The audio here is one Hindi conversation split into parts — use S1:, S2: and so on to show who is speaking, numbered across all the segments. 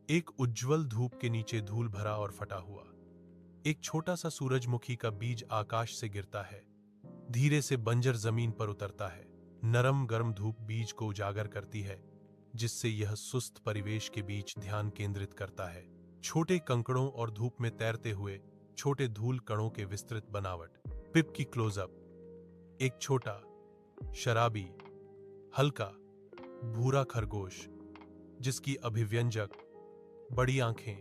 S1: एक उज्ज्वल धूप के नीचे धूल भरा और फटा हुआ एक छोटा सा सूरजमुखी का बीज आकाश से गिरता है, धीरे से बंजर जमीन पर उतरता है। नरम गर्म धूप बीज को उजागर करती है, जिससे यह सुस्त परिवेश के बीच ध्यान केंद्रित करता है। छोटे कंकड़ों और धूप में तैरते हुए छोटे धूल कणों के विस्तृत बनावट। पिप की क्लोजअप। एक छोटा, शराबी, हल्का भूरा खरगोश, जिसकी अभिव्यंजक बड़ी आंखें,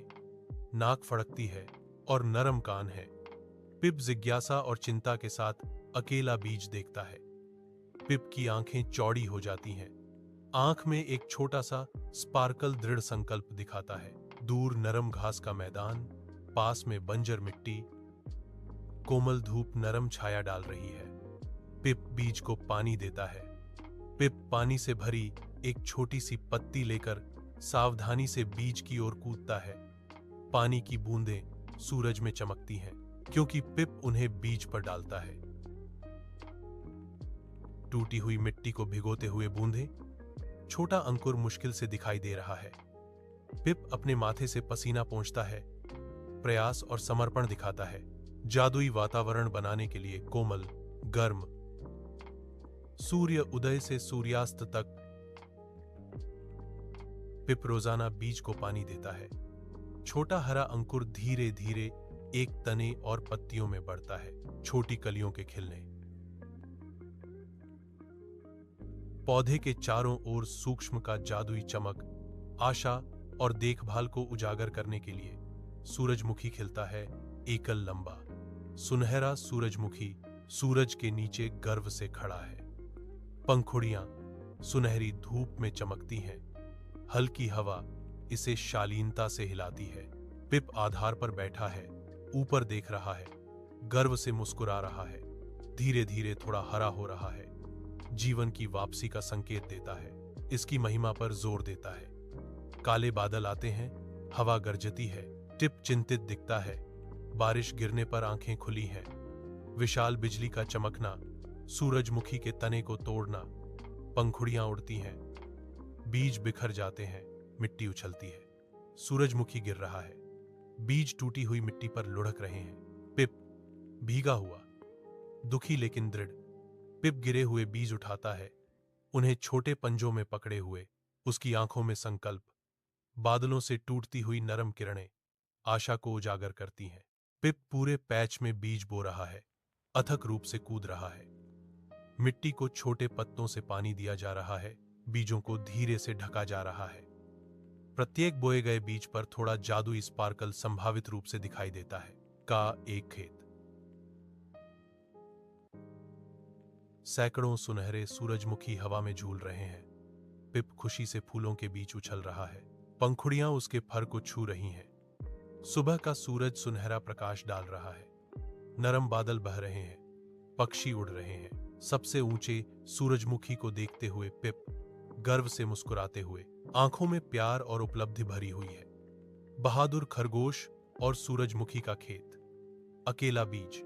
S1: नाक फड़कती है और नरम कान है। पिप जिज्ञासा और चिंता के साथ अकेला बीज देखता है। पिप की आंखें चौड़ी हो जाती हैं। आंख में एक छोटा सा स्पार्कल दृढ़ संकल्प दिखाता है। दूर नरम घास का मैदान, पास में बंजर मिट्टी, कोमल धूप नरम छाया डाल रही है। पिप बीज को पानी देता है। पिप पानी से भरी एक छोटी सी पत्ती लेकर सावधानी से बीज की ओर कूदता है। पानी की बूंदें सूरज में चमकती हैं, क्योंकि पिप उन्हें बीज पर डालता है। टूटी हुई मिट्टी को भिगोते हुए बूंदें, छोटा अंकुर मुश्किल से दिखाई दे रहा है। पिप अपने माथे से पसीना पोंछता है, प्रयास और समर्पण दिखाता है। जादुई वातावरण बनाने के लिए कोमल, गर्म, सूर्य उदय से सूर्यास्त तक पिप रोजाना बीज को पानी देता है। छोटा हरा अंकुर धीरे धीरे एक तने और पत्तियों में बढ़ता है। छोटी कलियों के खिलने, पौधे के चारों ओर सूक्ष्म का जादुई चमक, आशा और देखभाल को उजागर करने के लिए सूरजमुखी खिलता है। एकल लंबा सुनहरा सूरजमुखी सूरज के नीचे गर्व से खड़ा है। पंखुड़ियां सुनहरी धूप में चमकती हैं। हल्की हवा इसे शालीनता से हिलाती है। पिप आधार पर बैठा है, ऊपर देख रहा है, गर्व से मुस्कुरा रहा है। धीरे धीरे थोड़ा हरा हो रहा है, जीवन की वापसी का संकेत देता है। इसकी महिमा पर जोर देता है। काले बादल आते हैं, हवा गरजती है। टिप चिंतित दिखता है। बारिश गिरने पर आंखें खुली हैं। विशाल बिजली का चमकना, सूरजमुखी के तने को तोड़ना, पंखुड़ियां उड़ती हैं, बीज बिखर जाते हैं, मिट्टी उछलती है। सूरजमुखी गिर रहा है, बीज टूटी हुई मिट्टी पर लुढ़क रहे हैं। पिप भीगा हुआ, दुखी लेकिन दृढ़, पिप गिरे हुए बीज उठाता है, उन्हें छोटे पंजों में पकड़े हुए। उसकी आंखों में संकल्प, बादलों से टूटती हुई नरम किरणें आशा को उजागर करती हैं। पिप पूरे पैच में बीज बो रहा है, अथक रूप से कूद रहा है। मिट्टी को छोटे पत्तों से पानी दिया जा रहा है, बीजों को धीरे से ढका जा रहा है। प्रत्येक बोए गए बीज पर थोड़ा जादुई स्पार्कल संभावित रूप से दिखाई देता है। का एक खेत, सैकड़ों सुनहरे सूरजमुखी हवा में झूल रहे हैं। पिप खुशी से फूलों के बीच उछल रहा है, पंखुड़ियां उसके फर को छू रही हैं। सुबह का सूरज सुनहरा प्रकाश डाल रहा है। नरम बादल बह रहे हैं, पक्षी उड़ रहे हैं। सबसे ऊंचे सूरजमुखी को देखते हुए पिप गर्व से मुस्कुराते हुए, आंखों में प्यार और उपलब्धि भरी हुई है। बहादुर खरगोश और सूरजमुखी का खेत, अकेला बीज,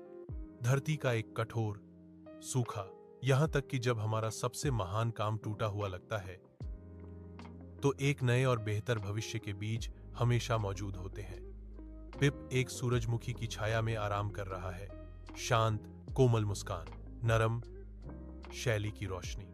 S1: धरती का एक कठोर, सूखा, यहां तक कि जब हमारा सबसे महान काम टूटा हुआ लगता है, तो एक नए और बेहतर भविष्य के बीज हमेशा मौजूद होते हैं। पिप एक सूरजमुखी की छाया में आराम कर रहा है। शांत, कोमल मुस्कान, नरम शैली की रोशनी।